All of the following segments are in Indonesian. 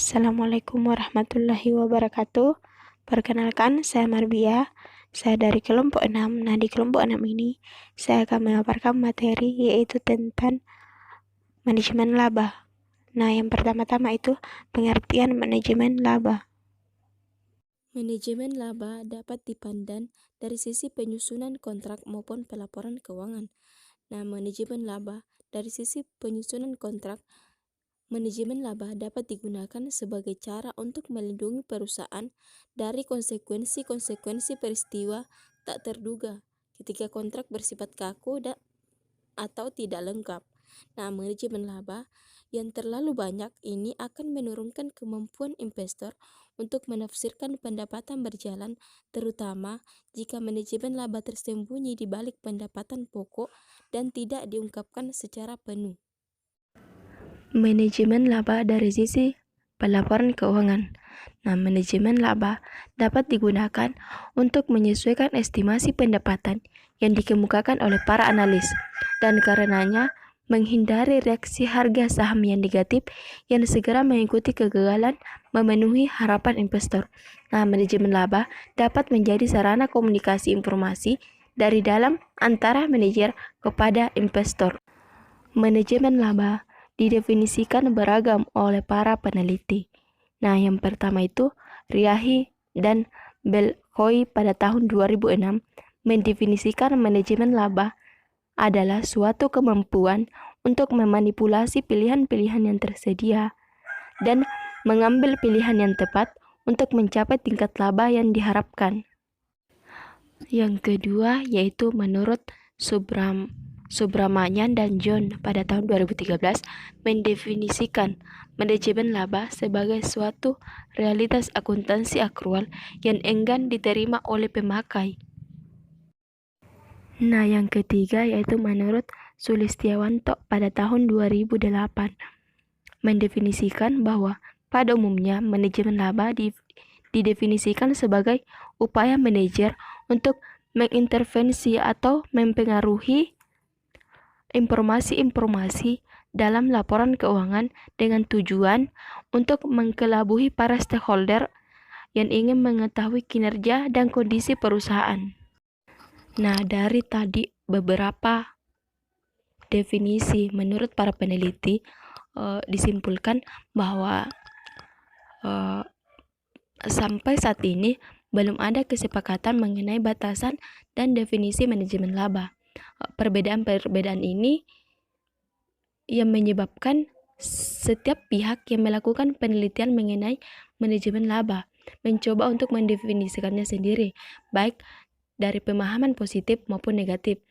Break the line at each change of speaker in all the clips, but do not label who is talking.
Assalamualaikum warahmatullahi wabarakatuh. Perkenalkan, saya Marbia. Saya dari kelompok 6. Nah, di kelompok 6 ini, saya akan memaparkan materi yaitu tentang manajemen laba. Nah, yang pertama-tama itu pengertian manajemen laba.
Manajemen laba dapat dipandang dari sisi penyusunan kontrak maupun pelaporan keuangan. Nah, manajemen laba dari sisi penyusunan kontrak, manajemen laba dapat digunakan sebagai cara untuk melindungi perusahaan dari konsekuensi-konsekuensi peristiwa tak terduga ketika kontrak bersifat kaku atau tidak lengkap. Nah, manajemen laba yang terlalu banyak ini akan menurunkan kemampuan investor untuk menafsirkan pendapatan berjalan, terutama jika manajemen laba tersembunyi di balik pendapatan pokok dan tidak diungkapkan secara penuh.
Manajemen laba dari sisi pelaporan keuangan. Nah, manajemen laba dapat digunakan untuk menyesuaikan estimasi pendapatan yang dikemukakan oleh para analis, dan karenanya menghindari reaksi harga saham yang negatif yang segera mengikuti kegagalan memenuhi harapan investor. Nah, manajemen laba dapat menjadi sarana komunikasi informasi dari dalam antara manajer kepada investor. Manajemen laba didefinisikan beragam oleh para peneliti. Nah, yang pertama itu Riahi dan Belkhoi pada tahun 2006 mendefinisikan manajemen laba adalah suatu kemampuan untuk memanipulasi pilihan-pilihan yang tersedia dan mengambil pilihan yang tepat untuk mencapai tingkat laba yang diharapkan. Yang kedua yaitu menurut Subramanian dan John pada tahun 2013 mendefinisikan manajemen laba sebagai suatu realitas akuntansi akrual yang enggan diterima oleh pemakai. Nah, yang ketiga yaitu menurut Sulistiawanto pada tahun 2008 mendefinisikan bahwa pada umumnya manajemen laba didefinisikan sebagai upaya manajer untuk mengintervensi atau mempengaruhi informasi-informasi dalam laporan keuangan dengan tujuan untuk mengelabui para stakeholder yang ingin mengetahui kinerja dan kondisi perusahaan. Nah, dari tadi beberapa definisi menurut para peneliti disimpulkan bahwa sampai saat ini belum ada kesepakatan mengenai batasan dan definisi manajemen laba. Perbedaan-perbedaan ini yang menyebabkan setiap pihak yang melakukan penelitian mengenai manajemen laba mencoba untuk mendefinisikannya sendiri, baik dari pemahaman positif maupun negatif.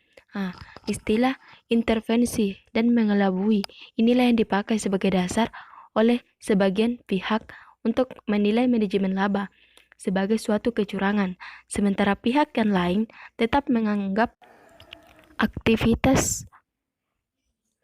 Istilah intervensi dan mengelabui inilah yang dipakai sebagai dasar oleh sebagian pihak untuk menilai manajemen laba sebagai suatu kecurangan, sementara pihak yang lain tetap menganggap aktivitas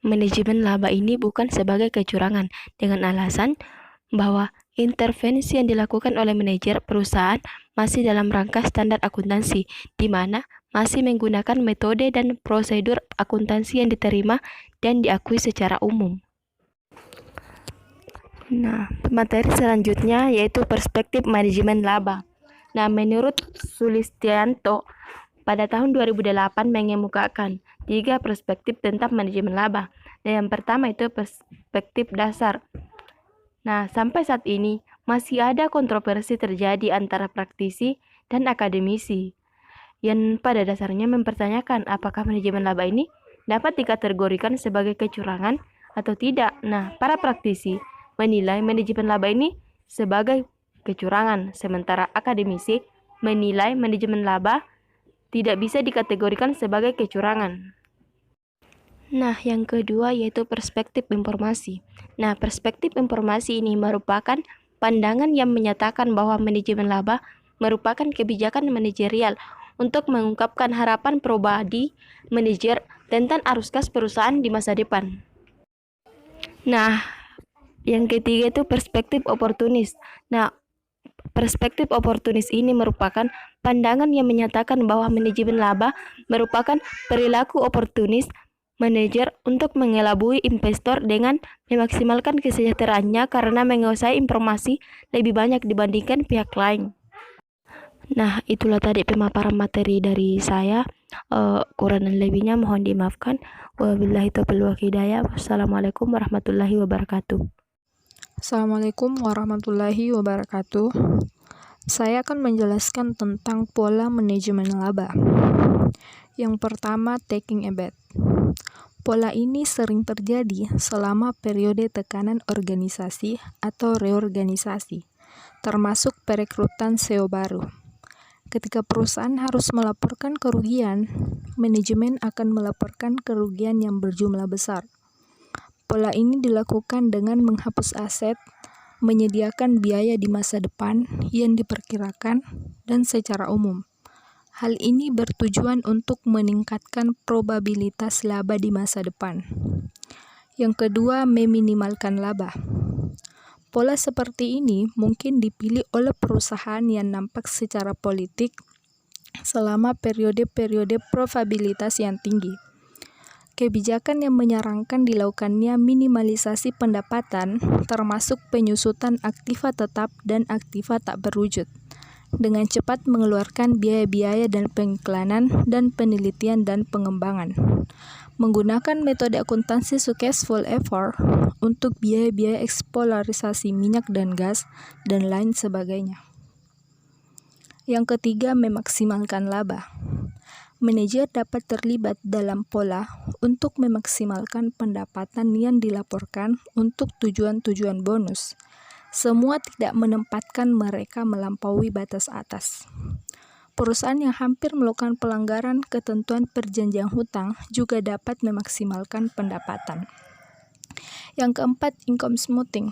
manajemen laba ini bukan sebagai kecurangan dengan alasan bahwa intervensi yang dilakukan oleh manajer perusahaan masih dalam rangka standar akuntansi, di mana masih menggunakan metode dan prosedur akuntansi yang diterima dan diakui secara umum. Nah, materi selanjutnya yaitu perspektif manajemen laba. Nah, menurut Sulistianto pada tahun 2008 mengemukakan 3 perspektif tentang manajemen laba. Nah, yang pertama itu perspektif dasar. Nah, sampai saat ini masih ada kontroversi terjadi antara praktisi dan akademisi yang pada dasarnya mempertanyakan apakah manajemen laba ini dapat dikategorikan sebagai kecurangan atau tidak. Nah, para praktisi menilai manajemen laba ini sebagai kecurangan, sementara akademisi menilai manajemen laba tidak bisa dikategorikan sebagai kecurangan. Nah, yang kedua yaitu perspektif informasi. Nah, perspektif informasi ini merupakan pandangan yang menyatakan bahwa manajemen laba merupakan kebijakan manajerial untuk mengungkapkan harapan pribadi manajer tentang arus kas perusahaan di masa depan. Nah, yang ketiga itu perspektif oportunis. Nah, perspektif oportunis ini merupakan pandangan yang menyatakan bahwa manajemen laba merupakan perilaku oportunis manajer untuk mengelabui investor dengan memaksimalkan kesejahteraannya karena menguasai informasi lebih banyak dibandingkan pihak lain. Nah, itulah tadi pemaparan materi dari saya. Kurang dan lebihnya mohon dimaafkan. Wabillahi taufiq wal hidayah. Wassalamualaikum warahmatullahi wabarakatuh.
Assalamualaikum warahmatullahi wabarakatuh. Saya akan menjelaskan tentang pola manajemen laba. Yang pertama, taking a bet. Pola ini sering terjadi selama periode tekanan organisasi atau reorganisasi, termasuk perekrutan CEO baru. Ketika perusahaan harus melaporkan kerugian, manajemen akan melaporkan kerugian yang berjumlah besar. Pola ini dilakukan dengan menghapus aset, menyediakan biaya di masa depan yang diperkirakan, dan secara umum. Hal ini bertujuan untuk meningkatkan probabilitas laba di masa depan. Yang kedua, meminimalkan laba. Pola seperti ini mungkin dipilih oleh perusahaan yang nampak secara politik selama periode-periode probabilitas yang tinggi. Kebijakan yang menyarankan dilakukannya minimalisasi pendapatan, termasuk penyusutan aktiva tetap dan aktiva tak berwujud, dengan cepat mengeluarkan biaya-biaya dan pengiklanan dan penelitian dan pengembangan. Menggunakan metode akuntansi successful effort untuk biaya-biaya eksplorisasi minyak dan gas, dan lain sebagainya. Yang ketiga, memaksimalkan laba. Manajer dapat terlibat dalam pola untuk memaksimalkan pendapatan yang dilaporkan untuk tujuan-tujuan bonus. Semua tidak menempatkan mereka melampaui batas atas. Perusahaan yang hampir melakukan pelanggaran ketentuan perjanjian hutang juga dapat memaksimalkan pendapatan. Yang keempat, income smoothing.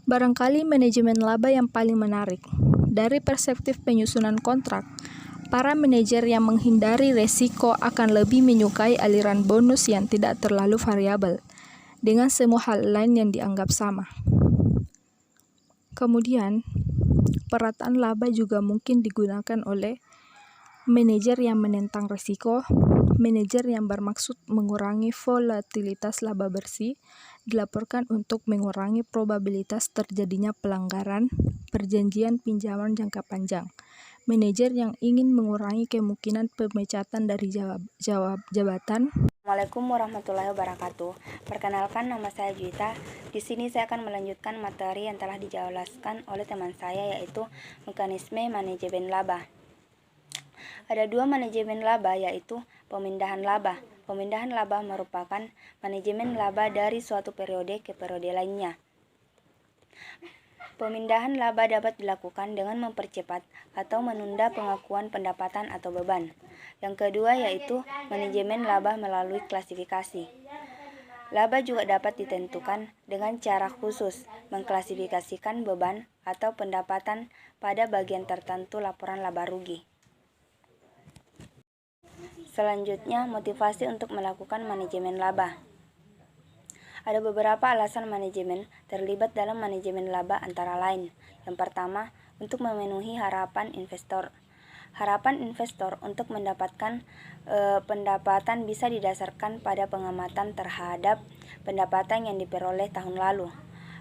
Barangkali manajemen laba yang paling menarik. Dari perspektif penyusunan kontrak, para manajer yang menghindari resiko akan lebih menyukai aliran bonus yang tidak terlalu variabel, dengan semua hal lain yang dianggap sama. Kemudian, perataan laba juga mungkin digunakan oleh manajer yang menentang risiko. Manajer yang bermaksud mengurangi volatilitas laba bersih dilaporkan untuk mengurangi probabilitas terjadinya pelanggaran perjanjian pinjaman jangka panjang. Manajer yang ingin mengurangi kemungkinan pemecatan dari jabatan.
Assalamualaikum warahmatullahi wabarakatuh. Perkenalkan, nama saya Juita. Di sini saya akan melanjutkan materi yang telah dijelaskan oleh teman saya, yaitu mekanisme manajemen laba. Ada dua manajemen laba, yaitu pemindahan laba. Pemindahan laba merupakan manajemen laba dari suatu periode ke periode lainnya. Pemindahan laba dapat dilakukan dengan mempercepat atau menunda pengakuan pendapatan atau beban. Yang kedua yaitu manajemen laba melalui klasifikasi. Laba juga dapat ditentukan dengan cara khusus, mengklasifikasikan beban atau pendapatan pada bagian tertentu laporan laba rugi. Selanjutnya, motivasi untuk melakukan manajemen laba. Ada beberapa alasan manajemen terlibat dalam manajemen laba, antara lain. Yang pertama, untuk memenuhi harapan investor. Harapan investor untuk mendapatkan pendapatan bisa didasarkan pada pengamatan terhadap pendapatan yang diperoleh tahun lalu,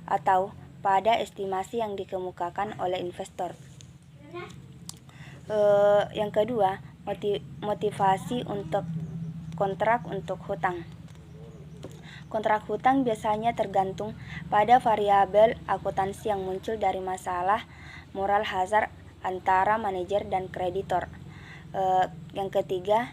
atau pada estimasi yang dikemukakan oleh investor. Yang kedua, motivasi untuk kontrak untuk hutang. Kontrak hutang biasanya tergantung pada variabel akuntansi yang muncul dari masalah moral hazard antara manajer dan kreditor. Yang ketiga,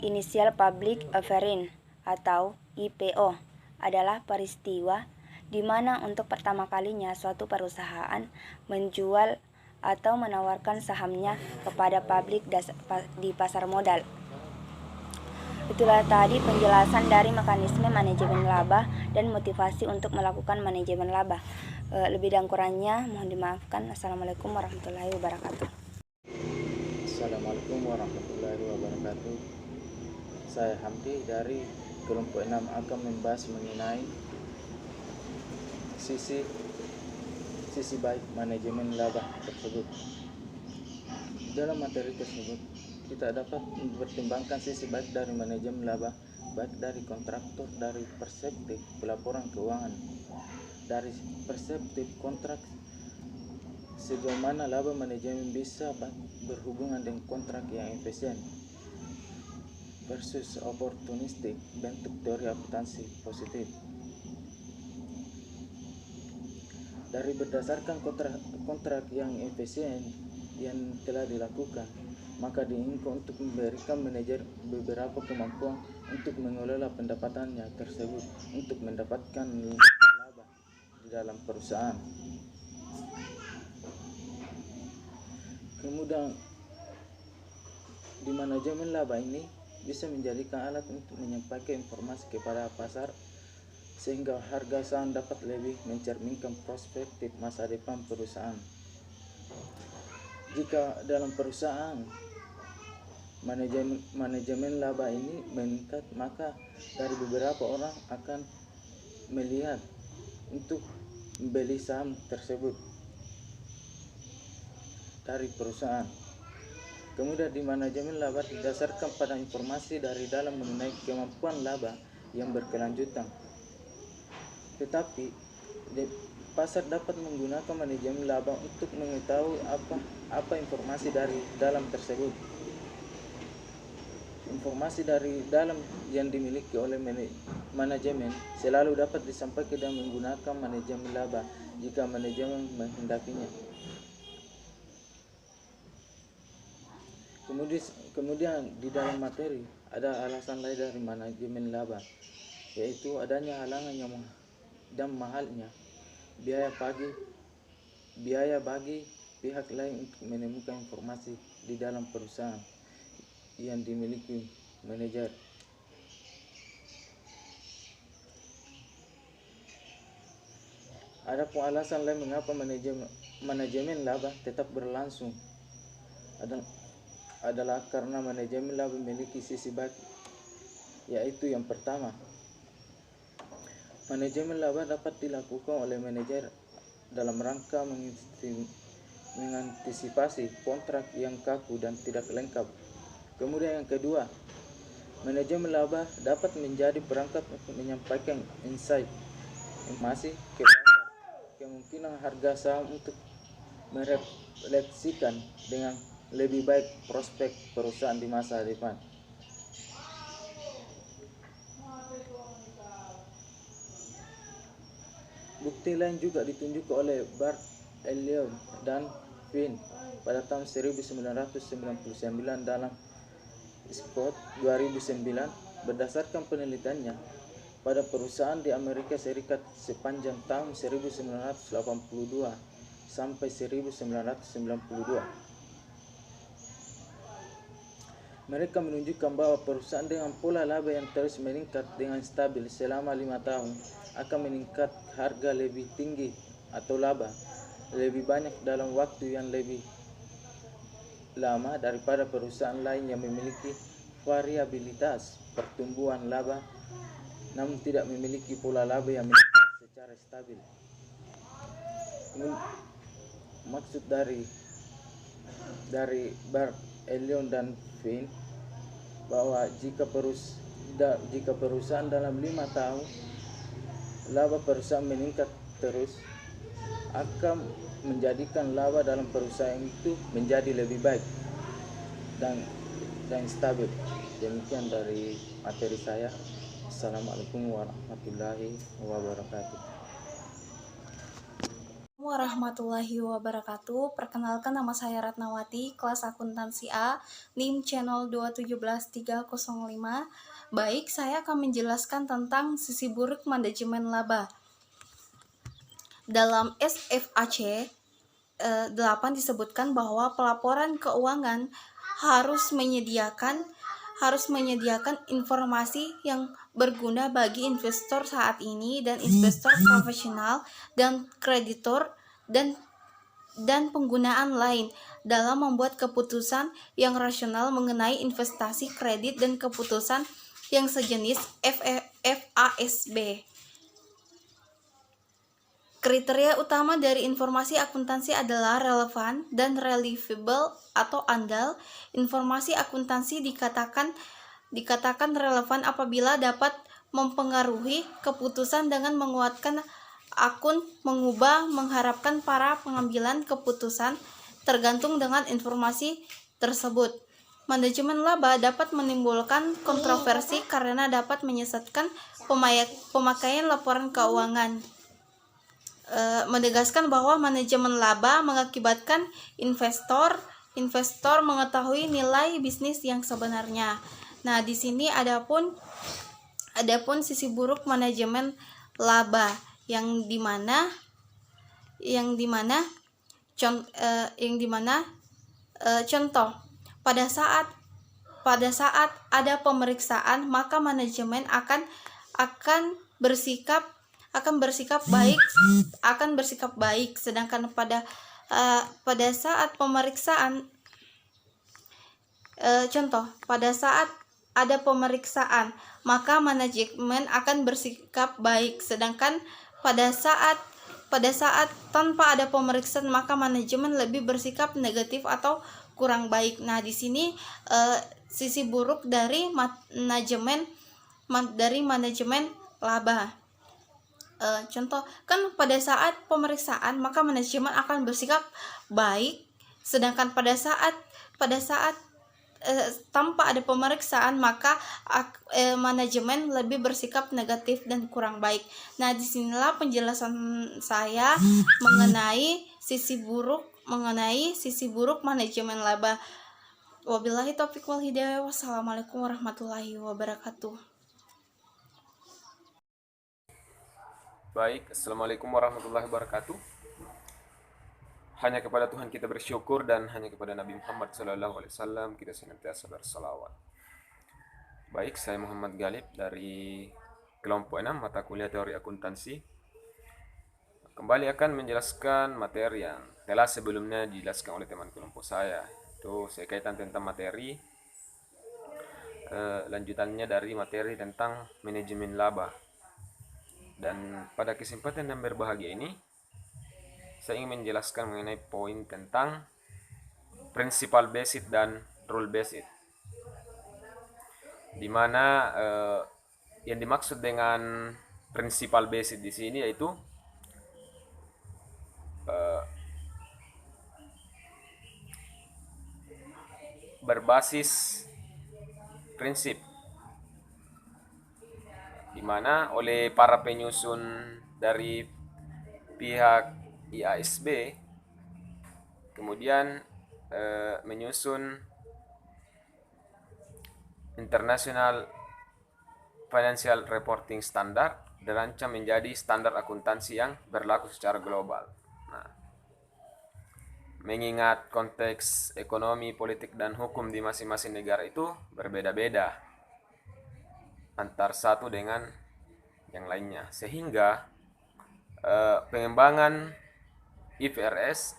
initial public offering atau IPO adalah peristiwa di mana untuk pertama kalinya suatu perusahaan menjual atau menawarkan sahamnya kepada publik di pasar modal. Itulah tadi penjelasan dari mekanisme manajemen laba dan motivasi untuk melakukan manajemen laba. Lebih dan kurangnya mohon dimaafkan. Assalamualaikum warahmatullahi wabarakatuh.
Assalamualaikum warahmatullahi wabarakatuh. Saya Hamdi dari kelompok 6 akan membahas mengenai sisi baik manajemen laba tersebut. Dalam materi tersebut kita dapat mempertimbangkan sisi baik dari manajemen laba baik dari kontraktor dari perspektif pelaporan keuangan. Dari perspektif kontrak, sejauh mana laba manajemen bisa berhubungan dengan kontrak yang efisien versus opportunistic, bentuk teori akuntansi positif. Dari berdasarkan kontrak yang efisien yang telah dilakukan, maka diinginkan untuk memberikan manajer beberapa kemampuan untuk mengelola pendapatannya tersebut untuk mendapatkan laba di dalam perusahaan. Kemudian di manajemen laba ini bisa menjadikan alat untuk menyampaikan informasi kepada pasar sehingga harga saham dapat lebih mencerminkan perspektif masa depan perusahaan. Jika dalam perusahaan manajemen laba ini meningkat, maka dari beberapa orang akan melihat untuk membeli saham tersebut dari perusahaan. Kemudian di manajemen laba didasarkan pada informasi dari dalam mengenai kemampuan laba yang berkelanjutan. Tetapi pasar dapat menggunakan manajemen laba untuk mengetahui apa informasi dari dalam tersebut. Informasi dari dalam yang dimiliki oleh manajemen selalu dapat disampaikan dengan menggunakan manajemen laba jika manajemen menghendakinya. Kemudian di dalam materi ada alasan lain dari manajemen laba, yaitu adanya halangan dan mahalnya biaya bagi pihak lain untuk menemukan informasi di dalam perusahaan yang dimiliki manajer. Adapun alasan lain mengapa manajemen laba tetap berlangsung adalah karena manajemen laba memiliki sisi baik, yaitu yang pertama, manajemen laba dapat dilakukan oleh manajer dalam rangka mengantisipasi kontrak yang kaku dan tidak lengkap. Kemudian yang kedua, manajemen laba dapat menjadi perangkat untuk menyampaikan insight informasi ke pasar, kemungkinan harga saham untuk merefleksikan dengan lebih baik prospek perusahaan di masa depan. Bukti lain juga ditunjukkan oleh Bart, Elliott, dan Finn pada tahun 1999 dalam Scott 2009. Berdasarkan penelitiannya pada perusahaan di Amerika Serikat sepanjang tahun 1982 sampai 1992. Mereka menunjukkan bahwa perusahaan dengan pola laba yang terus meningkat dengan stabil selama 5 tahun akan meningkat harga lebih tinggi atau laba lebih banyak dalam waktu yang lebih lama daripada perusahaan lain yang memiliki variabilitas pertumbuhan laba namun tidak memiliki pola laba yang meningkat secara stabil. Maksud dari Bart, Elliott, dan Finn bahwa jika perusahaan dalam 5 tahun laba perusahaan meningkat terus akan menjadikan laba dalam perusahaan itu menjadi lebih baik dan stabil. Demikian dari materi saya. Assalamualaikum warahmatullahi wabarakatuh.
Warahmatullahi wabarakatuh. Perkenalkan, nama saya Ratnawati, kelas akuntansi A, NIM channel 217-305. Baik, saya akan menjelaskan tentang sisi buruk manajemen laba. Dalam SFAC 8 disebutkan bahwa pelaporan keuangan harus menyediakan informasi yang berguna bagi investor saat ini dan investor profesional dan kreditor dan penggunaan lain dalam membuat keputusan yang rasional mengenai investasi kredit dan keputusan yang sejenis FASB. Kriteria utama dari informasi akuntansi adalah relevan dan reliable atau andal. Informasi akuntansi dikatakan relevan apabila dapat mempengaruhi keputusan dengan menguatkan akun mengubah mengharapkan para pengambilan keputusan tergantung dengan informasi tersebut. Manajemen laba dapat menimbulkan kontroversi karena dapat menyesatkan pemakaian laporan keuangan. Menegaskan bahwa manajemen laba mengakibatkan investor mengetahui nilai bisnis yang sebenarnya. Nah, di sini adapun sisi buruk manajemen laba yang dimana contoh pada saat ada pemeriksaan maka manajemen akan bersikap baik, sedangkan pada saat pemeriksaan pada saat ada pemeriksaan maka manajemen akan bersikap baik, sedangkan pada saat tanpa ada pemeriksaan maka manajemen lebih bersikap negatif atau kurang baik. Nah, di sini sisi buruk dari manajemen laba. Contoh kan pada saat pemeriksaan maka manajemen akan bersikap baik, sedangkan pada saat tanpa ada pemeriksaan maka manajemen lebih bersikap negatif dan kurang baik. Nah, disinilah penjelasan saya mengenai sisi buruk manajemen laba. Wabillahi taufiq wal hidayah. Wassalamualaikum warahmatullahi wabarakatuh.
Baik, Assalamualaikum warahmatullahi wabarakatuh. Hanya kepada Tuhan kita bersyukur dan hanya kepada Nabi Muhammad SAW kita senantiasa bersalawat. Baik, saya Muhammad Galib dari kelompok 6 mata kuliah teori akuntansi. Kembali akan menjelaskan materi yang telah sebelumnya dijelaskan oleh teman kelompok saya. Itu saya kaitan tentang materi lanjutannya dari materi tentang manajemen laba. Dan pada kesempatan yang berbahagia ini saya ingin menjelaskan mengenai poin tentang principal basis dan rule basis, di mana yang dimaksud dengan principal basis di sini yaitu berbasis prinsip, di mana oleh para penyusun dari pihak IASB kemudian menyusun International Financial Reporting Standard dirancang menjadi standar akuntansi yang berlaku secara global. Nah, mengingat konteks ekonomi, politik, dan hukum di masing-masing negara itu berbeda-beda antar satu dengan yang lainnya, sehingga pengembangan IFRS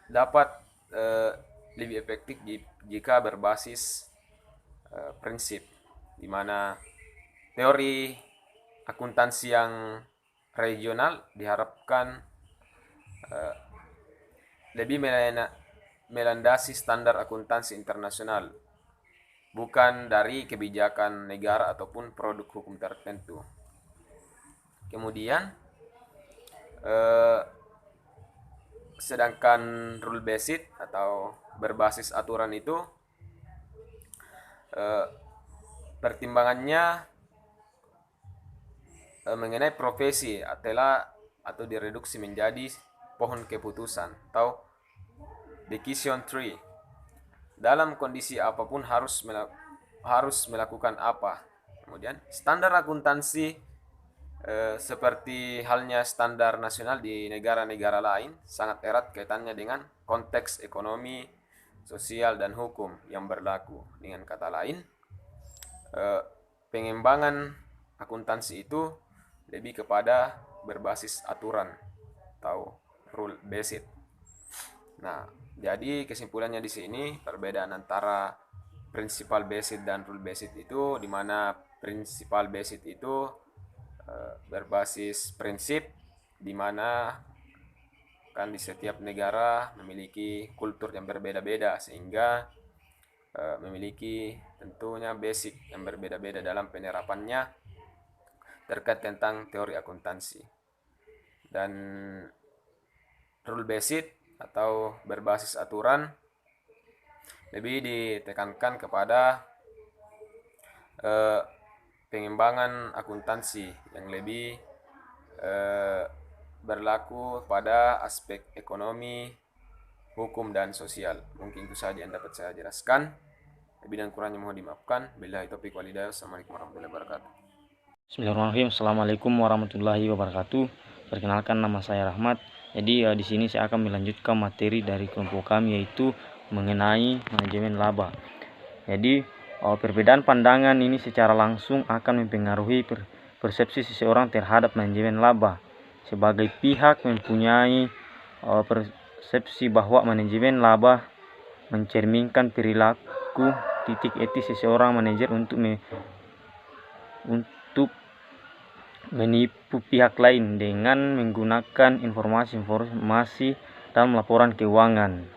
dapat lebih efektif jika berbasis prinsip, di mana teori akuntansi yang regional diharapkan lebih melandasi standar akuntansi internasional, bukan dari kebijakan negara ataupun produk hukum tertentu. Kemudian sedangkan rule based atau berbasis aturan itu pertimbangannya mengenai profesi atau direduksi menjadi pohon keputusan atau decision tree. Dalam kondisi apapun harus melakukan apa. Kemudian standar akuntansi seperti halnya standar nasional di negara-negara lain sangat erat kaitannya dengan konteks ekonomi, sosial, dan hukum yang berlaku. Dengan kata lain, pengembangan akuntansi itu lebih kepada berbasis aturan atau rule based. Nah, jadi kesimpulannya di sini perbedaan antara principal based dan rule based itu, di mana principal based itu berbasis prinsip, di mana Kan di setiap negara memiliki kultur yang berbeda-beda, sehingga memiliki tentunya basic yang berbeda-beda dalam penerapannya terkait tentang teori akuntansi. Dan rule based atau berbasis aturan lebih ditekankan kepada pengembangan akuntansi yang lebih berlaku pada aspek ekonomi, hukum, dan sosial. Mungkin itu saja yang dapat saya jelaskan. Lebih dan kurangnya mohon dimaafkan. Billahi taufiq wal hidayah. Assalamualaikum warahmatullahi wabarakatuh.
Bismillahirrahmanirrahim. Assalamualaikum warahmatullahi wabarakatuh. Perkenalkan, nama saya Rahmat. Jadi di sini saya akan melanjutkan materi dari kelompok kami, yaitu mengenai manajemen laba. Jadi perbedaan pandangan ini secara langsung akan mempengaruhi persepsi seseorang terhadap manajemen laba. Sebagai pihak mempunyai persepsi bahwa manajemen laba mencerminkan perilaku titik etis seseorang manajer untuk menipu pihak lain dengan menggunakan informasi dalam laporan keuangan.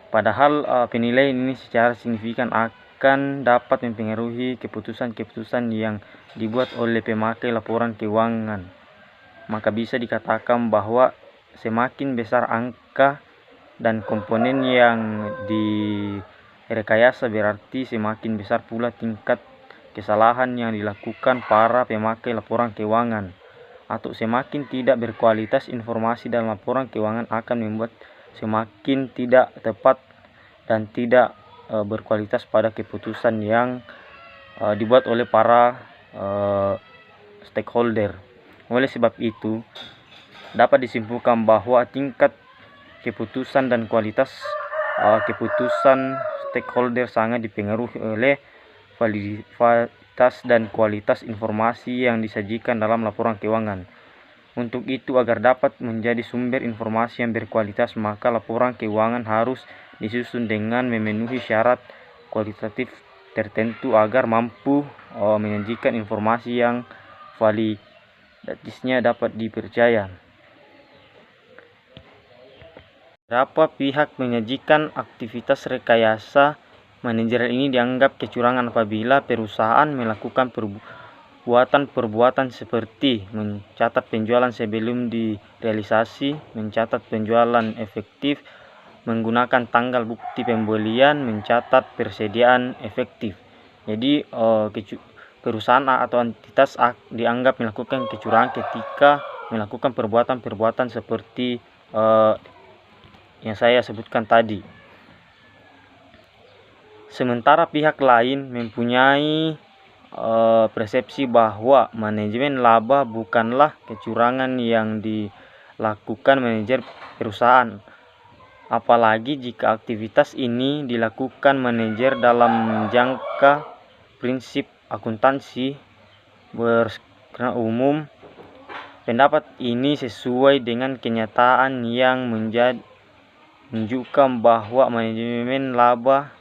Padahal penilaian ini secara signifikan akan dapat mempengaruhi keputusan-keputusan yang dibuat oleh pemakai laporan keuangan. Maka bisa dikatakan bahwa semakin besar angka dan komponen yang direkayasa, berarti semakin besar pula tingkat kesalahan yang dilakukan para pemakai laporan keuangan. Atau semakin tidak berkualitas informasi dalam laporan keuangan akan membuat semakin tidak tepat dan tidak berkualitas pada keputusan yang dibuat oleh para stakeholder. Oleh sebab itu, dapat disimpulkan bahwa tingkat keputusan dan kualitas keputusan stakeholder sangat dipengaruhi oleh validitas dan kualitas informasi yang disajikan dalam laporan keuangan. Untuk itu, agar dapat menjadi sumber informasi yang berkualitas, maka laporan keuangan harus disusun dengan memenuhi syarat kualitatif tertentu agar mampu menyajikan informasi yang validitasnya dapat dipercaya. Beberapa pihak menyajikan aktivitas rekayasa manajerial ini dianggap kecurangan apabila perusahaan melakukan perbuatan seperti mencatat penjualan sebelum direalisasi, mencatat penjualan efektif, menggunakan tanggal bukti pembelian, mencatat persediaan efektif. Jadi perusahaan atau entitas dianggap melakukan kecurangan ketika melakukan perbuatan-perbuatan seperti yang saya sebutkan tadi. Sementara pihak lain mempunyai persepsi bahwa manajemen laba bukanlah kecurangan yang dilakukan manajer perusahaan, apalagi jika aktivitas ini dilakukan manajer dalam jangka prinsip akuntansi berskala umum. Pendapat ini sesuai dengan kenyataan yang menunjukkan bahwa manajemen laba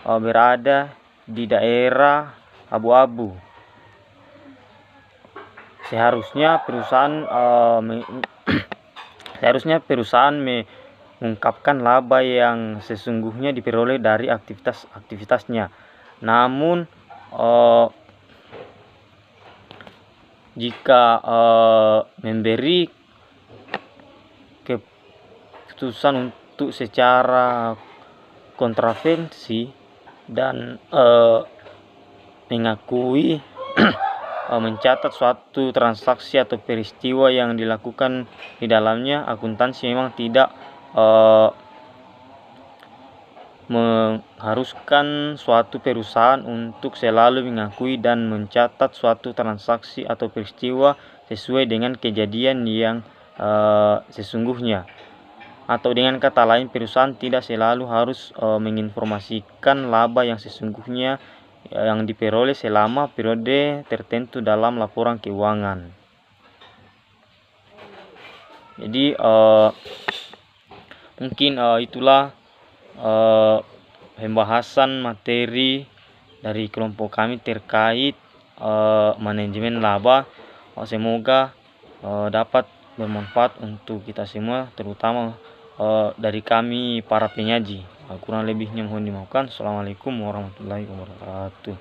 berada di daerah abu-abu. Seharusnya perusahaan mengungkapkan laba yang sesungguhnya diperoleh dari aktivitasnya. Namun jika memberi keputusan untuk secara kontroversi dan mengakui mencatat suatu transaksi atau peristiwa yang dilakukan di dalamnya, akuntansi memang tidak mengharuskan suatu perusahaan untuk selalu mengakui dan mencatat suatu transaksi atau peristiwa sesuai dengan kejadian yang sesungguhnya. Atau dengan kata lain, perusahaan tidak selalu harus menginformasikan laba yang sesungguhnya yang diperoleh selama periode tertentu dalam laporan keuangan. Jadi mungkin itulah pembahasan materi dari kelompok kami terkait manajemen laba. Semoga dapat bermanfaat untuk kita semua, terutama dari kami para penyaji. Kurang lebihnya mohon dimaafkan. Assalamualaikum warahmatullahi wabarakatuh.